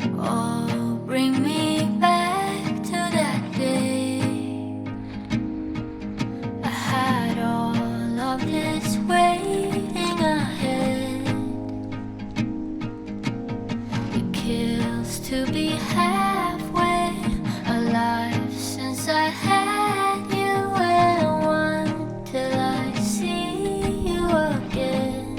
Oh, bring me back to that day. I had all of this waiting ahead. It kills to be halfway alive since I had you, and one till I see you again.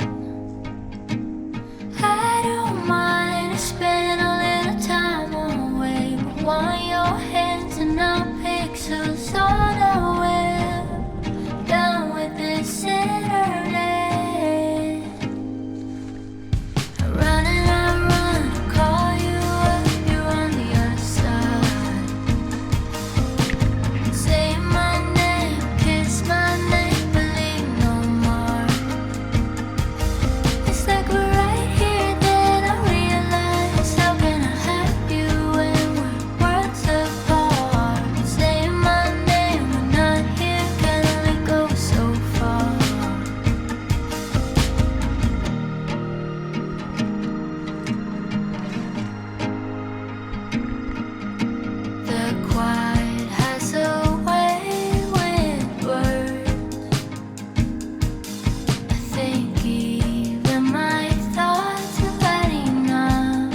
I don't mind spending a little time away, but want your hands and not pixels on a web. Down with this internet. I run and I run, call you up, you're on the other side. Say my name, kiss my name, believe no more. It's like we're right here, then I realize how can I have you when we're worlds apart? Say my name, we're not here, can only go so far. The quiet has a way with words. I think even my thoughts are bad enough.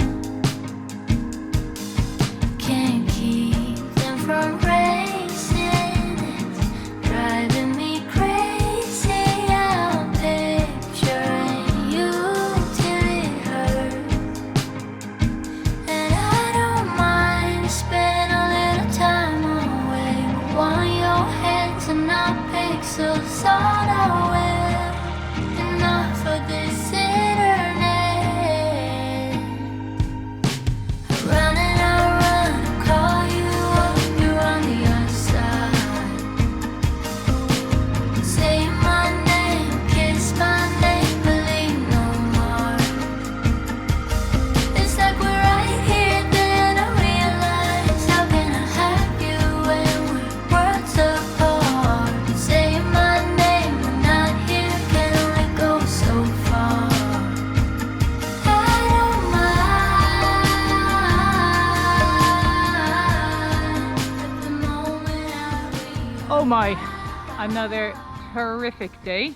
Can't keep them from racing. It's driving me crazy. I'm picturing you till it hurts. And I don't mind spending a little time away, but want your hands and not pixels on a web. Enough of this internet. I run and I run, call you up, you're on the other side. Say my name, kiss my name, believe no more. It's like we're right here, then I realize how can I have you when we're worlds apart? Say my name, we're not here, can only go so far. I don't mind at the moment I realize. Oh my, another horrific day.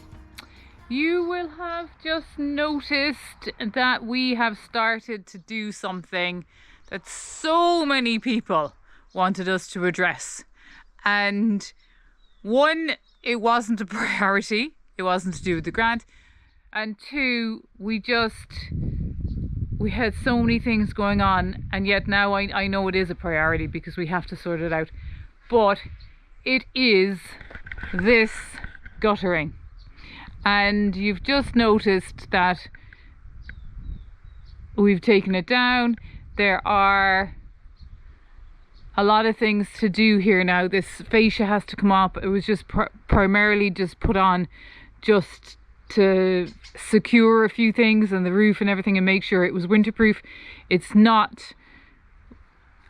You will have just noticed that we have started to do something that so many people wanted us to address. And one, it wasn't a priority. It wasn't to do with the grant. And two, we had so many things going on, and yet now I know it is a priority because we have to sort it out. But it is this guttering. And you've just noticed that we've taken it down. There are a lot of things to do here now. This fascia has to come up. It was just primarily just put on just to secure a few things and the roof and everything and make sure it was winterproof. It's not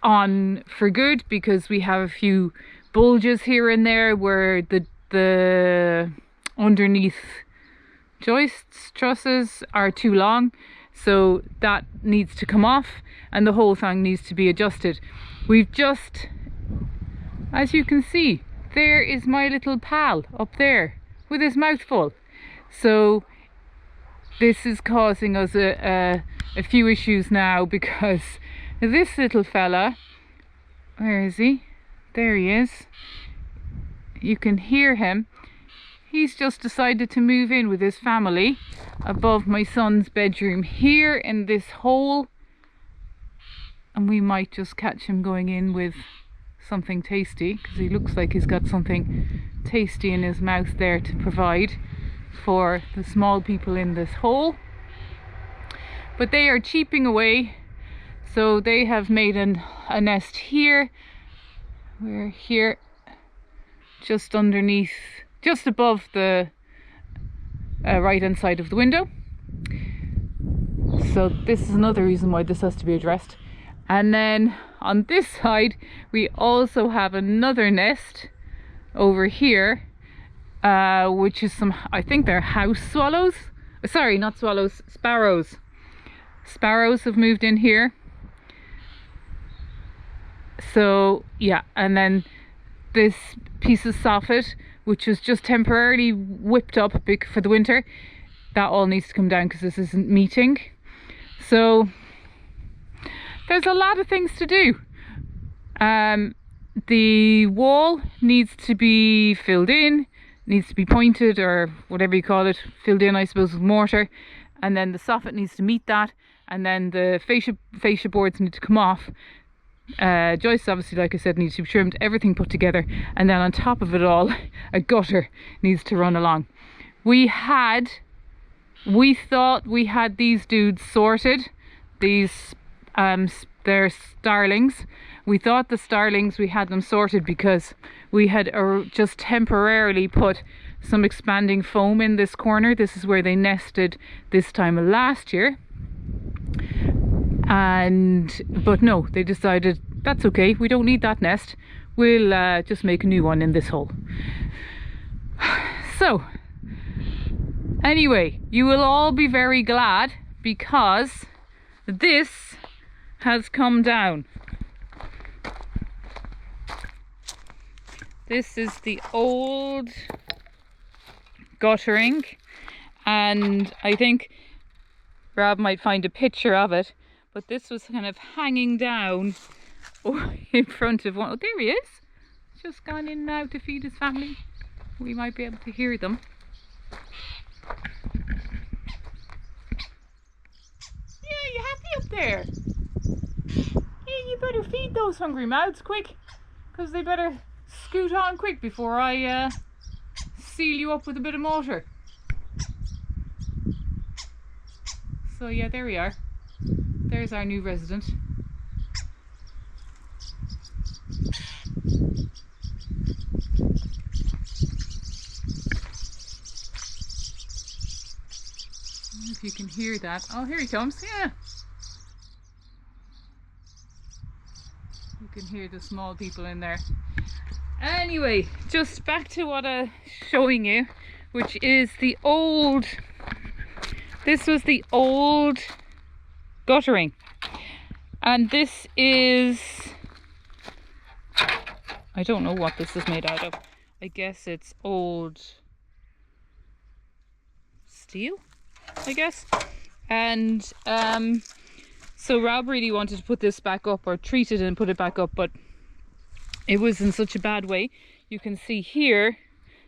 on for good because we have a few bulges here and there where the underneath joists, trusses are too long, so that needs to come off and the whole thing needs to be adjusted. We've just, as you can see, there is my little pal up there with his mouth full. So this is causing us a few issues now because this little fella, where is he? There he is. You can hear him. He's just decided to move in with his family above my son's bedroom here in this hole. And we might just catch him going in with something tasty because he looks like he's got something tasty in his mouth there to provide for the small people in this hole. But they are cheeping away. So they have made a nest here. We're here just underneath, just above the right hand side of the window. So this is another reason why this has to be addressed. And then on this side we also have another nest over here, which is some, I think they're house swallows. Sorry, not swallows, sparrows. Sparrows have moved in here. So yeah, and then this piece of soffit, which was just temporarily whipped up for the winter, that all needs to come down because this isn't meeting. So there's a lot of things to do. The wall needs to be filled in, needs to be pointed, or whatever you call it, filled in I suppose with mortar, and then the soffit needs to meet that, and then the fascia boards need to come off. Joists obviously, like I said, needs to be trimmed, everything put together, and then on top of it all a gutter needs to run along. We thought we had these dudes sorted, these they're starlings. We thought the starlings, we had them sorted because we had just temporarily put some expanding foam in this corner. This is where they nested this time of last year. But no, they decided that's okay, we don't need that nest, we'll just make a new one in this hole. So anyway, you will all be very glad because this has come down. This is the old guttering, and I think Rob might find a picture of it, but this was kind of hanging down in front of one. Oh, there he is. He's just gone in now to feed his family. We might be able to hear them. Yeah, you happy up there? Yeah, you better feed those hungry mouths quick, because they better scoot on quick before I seal you up with a bit of mortar. So yeah, there we are. There's our new resident. If you can hear that. Oh, here he comes. Yeah. You can hear the small people in there. Anyway, just back to what I'm showing you, which is the old, this was the old guttering, and this is, I don't know what this is made out of. I guess it's old steel, I guess. And so Rob really wanted to put this back up, or treat it and put it back up, but it was in such a bad way. You can see here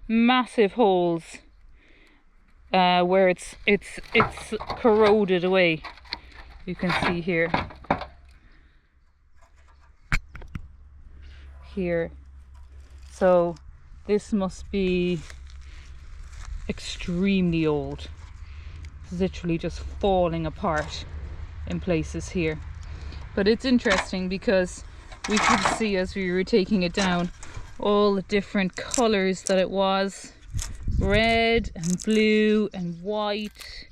massive holes where it's corroded away. You can see here. So this must be extremely old. It's literally just falling apart in places here. But it's interesting because we could see as we were taking it down all the different colors that it was. Red and blue and white.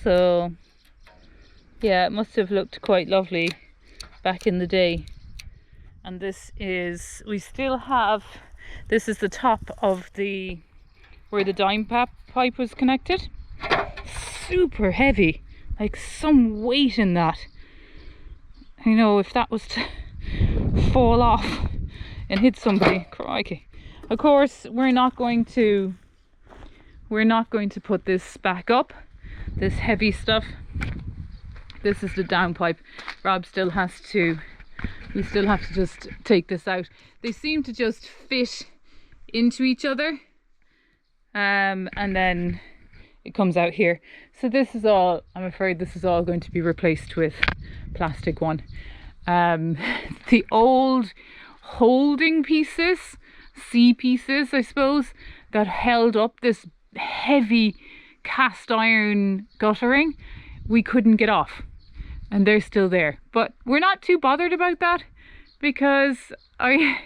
So yeah, it must have looked quite lovely back in the day. And this is, we still have, this is the top of the, where the dime pipe was connected. Super heavy, like some weight in that. You know, if that was to fall off and hit somebody, crikey. Of course, we're not going to put this back up, this heavy stuff. This is the downpipe. Rob still has to, we still have to just take this out. They seem to just fit into each other, and then it comes out here. So this is all, I'm afraid this is all going to be replaced with plastic one. The old holding pieces, C pieces I suppose, that held up this heavy cast iron guttering, we couldn't get off, and they're still there. But we're not too bothered about that because I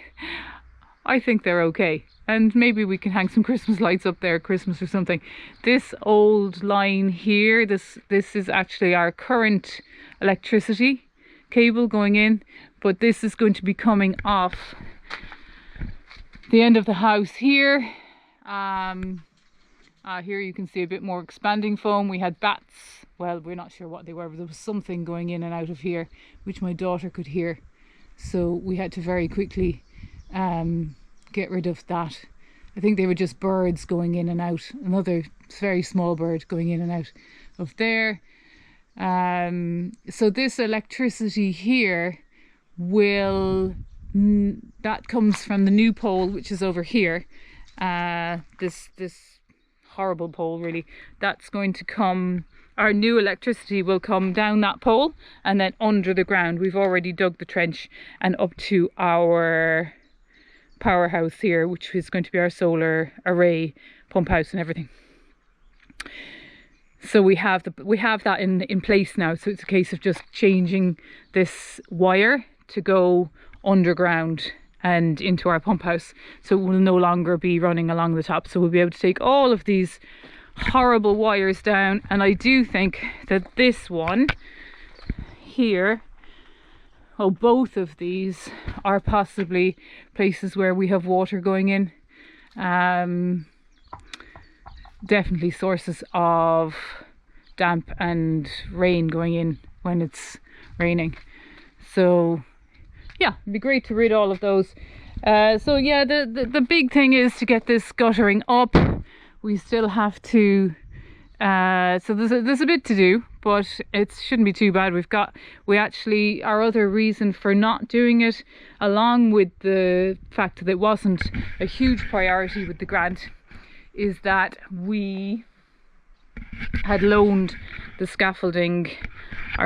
think they're okay. And maybe we can hang some Christmas lights up there, Christmas or something. This old line here, this is actually our current electricity cable going in, but this is going to be coming off the end of the house here. Here you can see a bit more expanding foam. We had bats, well, we're not sure what they were, but there was something going in and out of here, which my daughter could hear. so we had to very quickly get rid of that. I think they were just birds going in and out, another very small bird going in and out of there. So this electricity here that comes from the new pole, which is over here. This horrible pole, really. That's going to come, our new electricity will come down that pole and then under the ground. We've already dug the trench and up to our powerhouse here, which is going to be our solar array, pump house and everything. So we have that in place now. So it's a case of just changing this wire to go underground and into our pump house, so it will no longer be running along the top. So we'll be able to take all of these horrible wires down. And I do think that this one here, both of these are possibly places where we have water going in. Definitely sources of damp and rain going in when it's raining. So yeah, it'd be great to rid all of those. So yeah, the big thing is to get this guttering up. We still have to so there's a bit to do, but it shouldn't be too bad. Our other reason for not doing it, along with the fact that it wasn't a huge priority with the grant, is that we had loaned our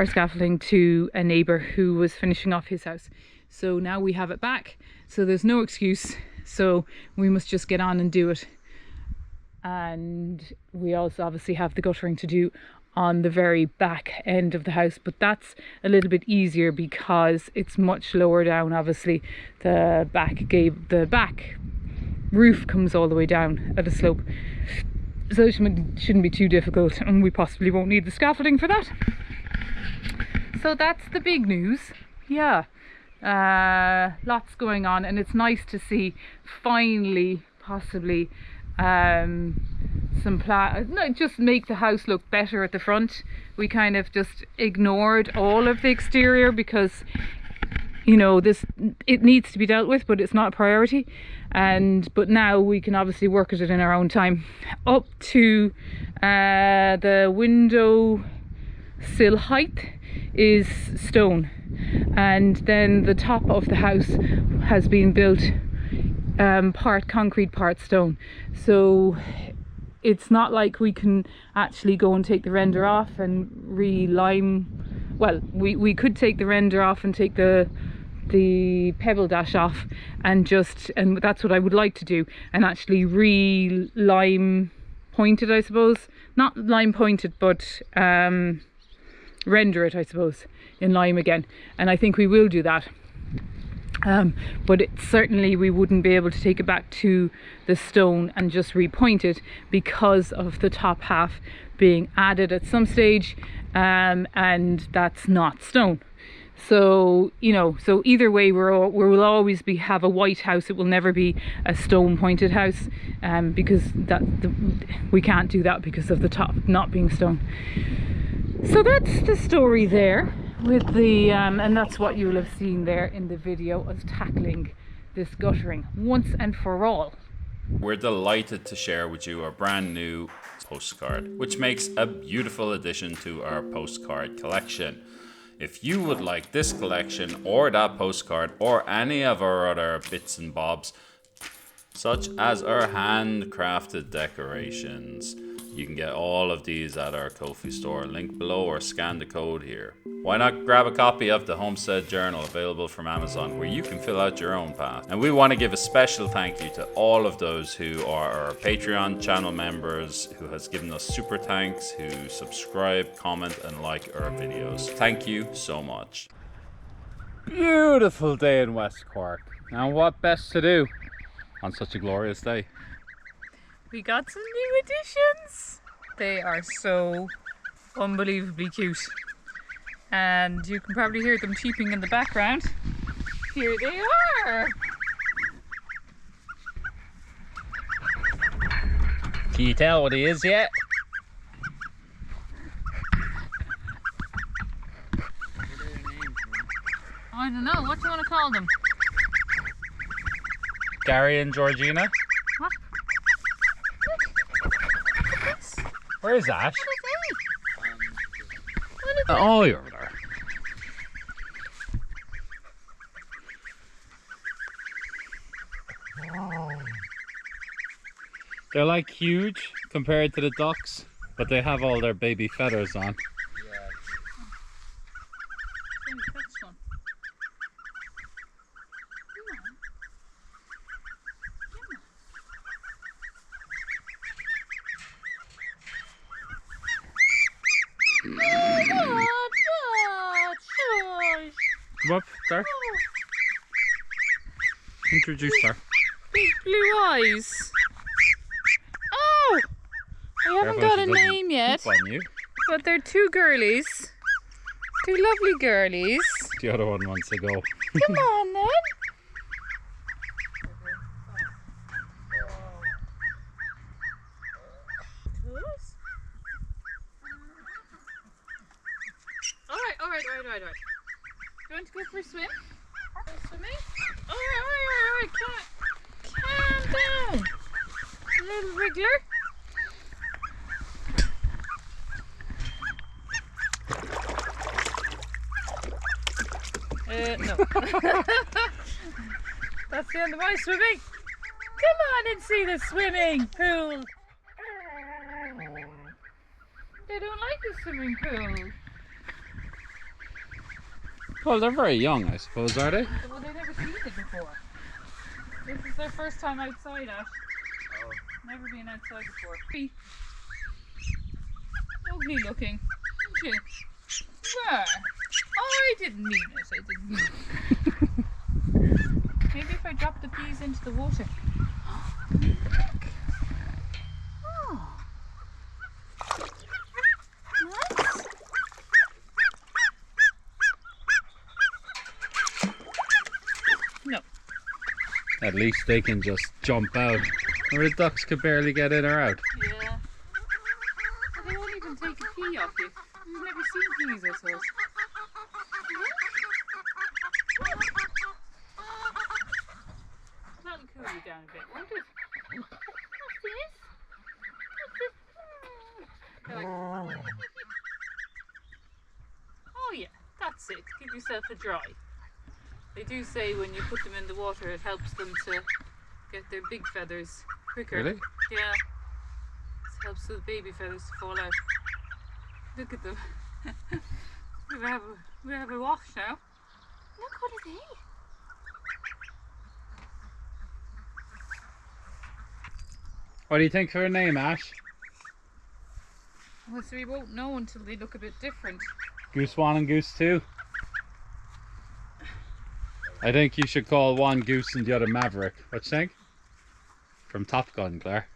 scaffolding to a neighbour who was finishing off his house. So now we have it back, so there's no excuse, so we must just get on and do it. And we also obviously have the guttering to do on the very back end of the house, but that's a little bit easier because it's much lower down. Obviously the back roof comes all the way down at a slope, so it shouldn't be too difficult, and we possibly won't need the scaffolding for that. So that's the big news. Yeah, lots going on, and it's nice to see finally possibly just make the house look better at the front. We kind of just ignored all of the exterior because, you know, it needs to be dealt with, but it's not a priority. But now we can obviously work at it in our own time. Up to the window sill height is stone, and then the top of the house has been built part concrete, part stone. So it's not like we can actually go and take the render off and re-lime. Well, we could take the render off and take the pebble dash off and that's what I would like to do, and actually re-lime pointed, I suppose. Not lime pointed, but render it, I suppose, in lime again. And I think we will do that. But certainly we wouldn't be able to take it back to the stone and just repoint it because of the top half being added at some stage, and that's not stone. So, you know, so either way we'll always have a white house. It will never be a stone pointed house, because we can't do that because of the top not being stone. So that's the story there with the and that's what you'll have seen there in the video, us tackling this guttering once and for all. We're delighted to share with you our brand new postcard, which makes a beautiful addition to our postcard collection. If you would like this collection or that postcard or any of our other bits and bobs, such as our handcrafted decorations, you can get all of these at our Ko-fi store, link below, or scan the code here. Why not grab a copy of the Homestead Journal, available from Amazon, where you can fill out your own path. And we want to give a special thank you to all of those who are our Patreon channel members, who has given us super thanks, who subscribe, comment and like our videos. Thank you so much. Beautiful day in West Cork. And what best to do on such a glorious day? We got some new additions. They are so unbelievably cute, and you can probably hear them cheeping in the background. Here they are. Can you tell what he is yet? I don't know. What do you want to call them? Gary and Georgina? What? Where is Ash? What are Oh, you're over there. They're like huge compared to the ducks, but they have all their baby feathers on. Come up, there. Introduce her. Big blue eyes. Oh! I haven't got a name yet, Poop on you. but they're two girlies. Two lovely girlies. The other one wants to go. Come on then. Alright. You want to go for a swim? Swimming? Alright. Calm down. Little wriggler. No. That's the end of my swimming. Come on and see the swimming pool. They don't like the swimming pool. Well, they're very young, I suppose, are they? Well, they've never seen it before. This is their first time outside, Ash. Oh. Never been outside before. Ugly looking, isn't you? Where? I didn't mean it. Maybe if I drop the peas into the water. Oh. Nice. No. At least they can just jump out. Where the ducks could barely get in or out. Yeah. Well, they won't even take a pea off you. You've never seen peas, I suppose. That'll cool you down a bit, won't it? What's this? Oh yeah, that's it. Give yourself a dry. They do say when you put them in the water it helps them to get their big feathers quicker. Really? Yeah. It helps the baby feathers to fall out. Look at them. we have a wash now. Look, what are they? What do you think for a name, Ash? Well, so we won't know until they look a bit different. Goose 1 and Goose 2? I think you should call one Goose and the other Maverick. What you think? From Top Gun, Claire.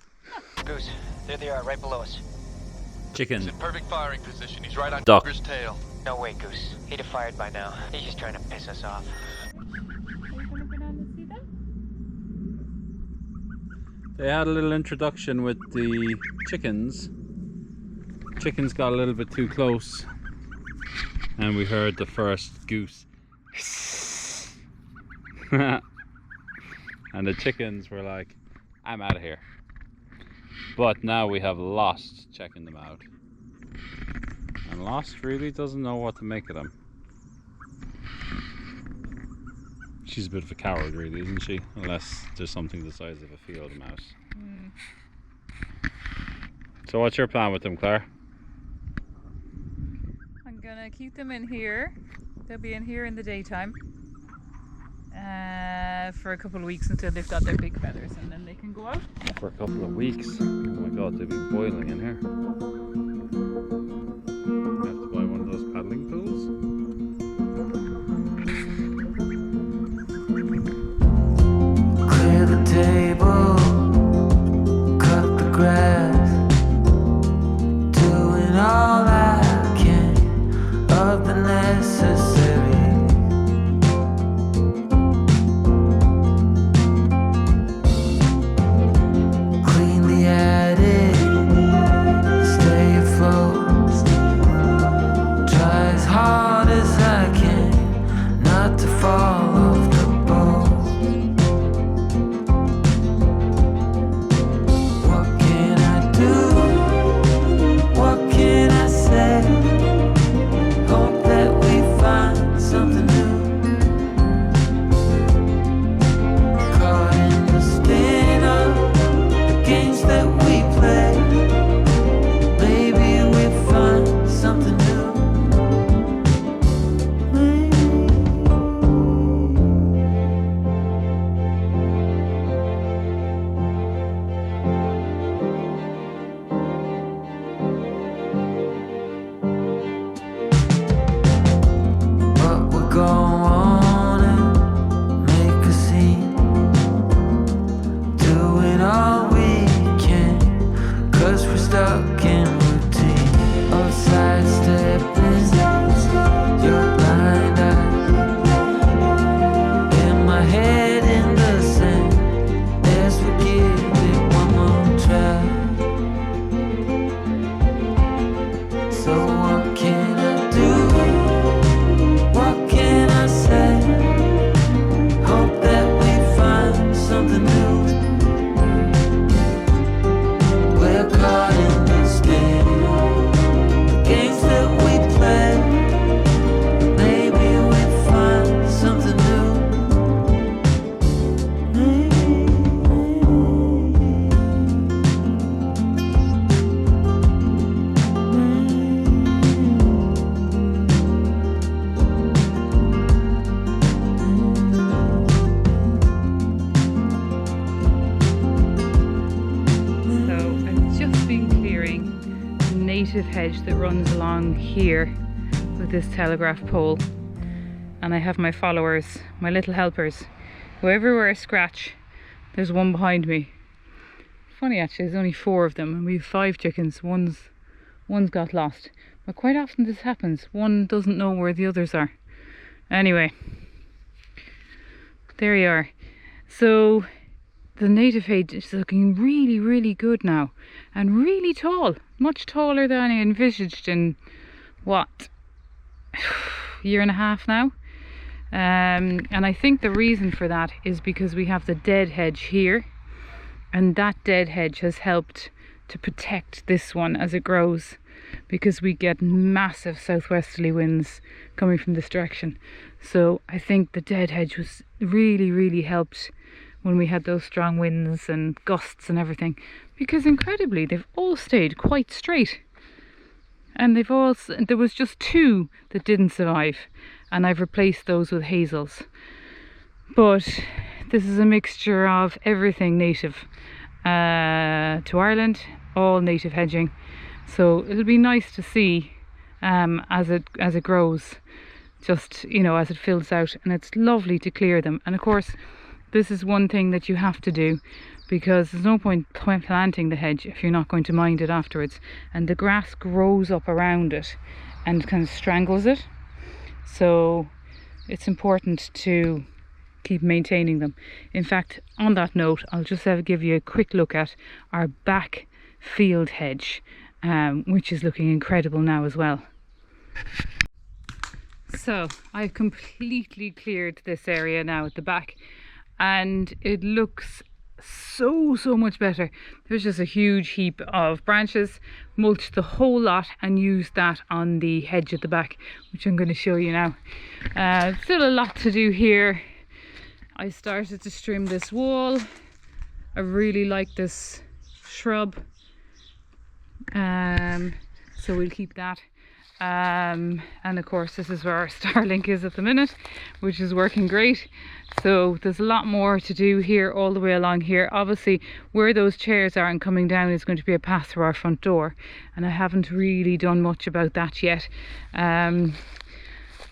Goose, there they are, right below us. Chicken. He's in perfect firing position. He's right on Duck. Ducker's tail. No way, Goose. He'd have fired by now. He's just trying to piss us off. Are you going to go down and see them? They had a little introduction with the chickens. Chickens got a little bit too close and we heard the first goose. And the chickens were like, I'm out of here. But now we have Lost checking them out. And Lost really doesn't know what to make of them. She's a bit of a coward, really, isn't she? Unless there's something the size of a field mouse. So what's your plan with them, Claire? I'm gonna keep them in here. They'll be in here in the daytime for a couple of weeks until they've got their big feathers, and then they can go out. For a couple of weeks. Oh my god, they'd be boiling in here. You have to buy one of those paddling pools. Clear the table, cut the grass, doing all I can of the necessary. Clean the attic, stay not to fall off the boat. What can I do? What can I say? Hope that we find something new. Caught in the spin of the games that we play. Maybe we find something new. But we'll go on and make a scene, doing all we can, 'cause we're stuck in routine of sidestepping your blind eye. In my head in the sand, as we give it one more try. So what can I do? What can I say? Hope that we find something new. We're caught in the spin, the games that we play. Maybe we find something new. So I've just been clearing the native hedge that runs along here with this telegraph pole. And I have my followers, my little helpers, who everywhere I scratch, there's one behind me. Funny actually, there's only 4 of them and we have 5 chickens. One's got lost. But quite often this happens. One doesn't know where the others are. Anyway, there you are. So the native hedge is looking really, really good now. And really tall. Much taller than I envisaged in, what, year and a half now. And I think the reason for that is because we have the dead hedge here, and that dead hedge has helped to protect this one as it grows, because we get massive southwesterly winds coming from this direction. So I think the dead hedge was really, really helped when we had those strong winds and gusts and everything, because incredibly they've all stayed quite straight. And they've all, there was just 2 that didn't survive, and I've replaced those with hazels. But this is a mixture of everything native to Ireland, all native hedging. So it'll be nice to see as it grows, just, you know, as it fills out, and it's lovely to clear them. And of course this is one thing that you have to do, because there's no point planting the hedge if you're not going to mind it afterwards, and the grass grows up around it and kind of strangles it. So it's important to keep maintaining them. In fact, on that note, I'll just give you a quick look at our back field hedge, which is looking incredible now as well. So I've completely cleared this area now at the back, and it looks so much better. There's just a huge heap of branches, mulched the whole lot and used that on the hedge at the back, which I'm going to show you now. Still a lot to do here. I started to trim this wall. I really like this shrub, so we'll keep that. And of course this is where our Starlink is at the minute, which is working great. So there's a lot more to do here all the way along here. Obviously where those chairs are and coming down is going to be a path through our front door, and I haven't really done much about that yet,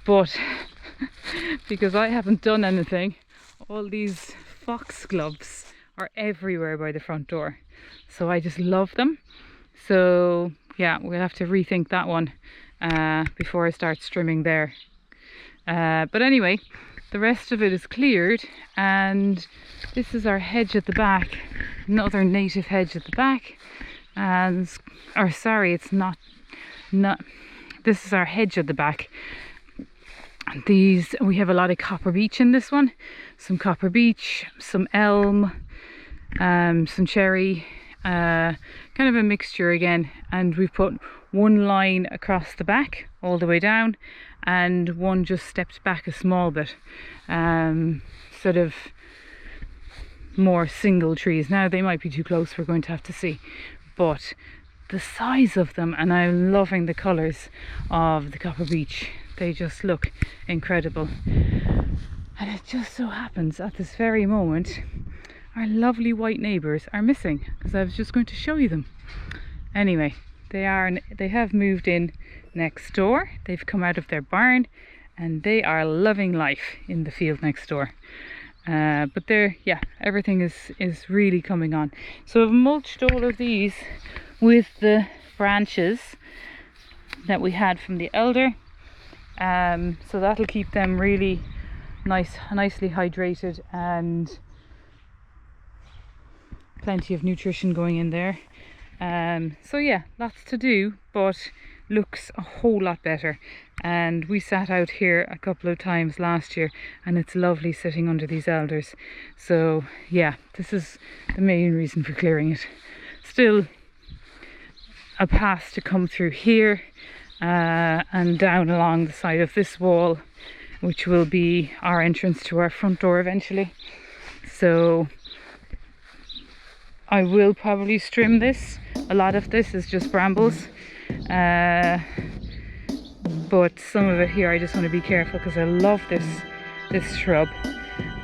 but because I haven't done anything, all these foxgloves are everywhere by the front door, so I just love them. So yeah, we'll have to rethink that one before I start trimming there. But anyway, the rest of it is cleared, and this is our hedge at the back, another native hedge at the back. And or sorry, it's not this is our hedge at the back, These, we have a lot of copper beech in this one, some copper beech, some elm, some cherry, kind of a mixture again. And we've put one line across the back all the way down, and one just stepped back a small bit, sort of more single trees. Now they might be too close, we're going to have to see, but the size of them, and I'm loving the colours of the copper beech. They just look incredible. And it just so happens at this very moment our lovely white neighbours are missing, because I was just going to show you them. Anyway, they have moved in next door. They've come out of their barn and they are loving life in the field next door. But they're, yeah, everything is really coming on. So I've mulched all of these with the branches that we had from the elder. So that'll keep them really nicely hydrated, and plenty of nutrition going in there. So yeah, lots to do, but looks a whole lot better. And we sat out here a couple of times last year, and it's lovely sitting under these elders. So yeah, this is the main reason for clearing it. Still a path to come through here, and down along the side of this wall, which will be our entrance to our front door eventually. So I will probably trim this. A lot of this is just brambles, but some of it here I just want to be careful, because I love this shrub.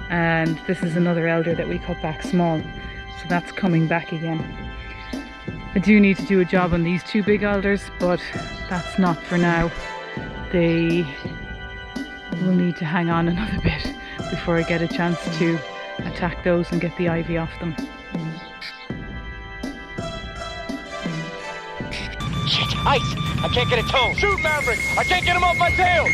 And this is another elder that we cut back small, so that's coming back again. I do need to do a job on these two big elders, but that's not for now. They will need to hang on another bit before I get a chance to attack those and get the ivy off them. Shit, ice! I can't get a toe! Shoot, Maverick! I can't get him off my tail!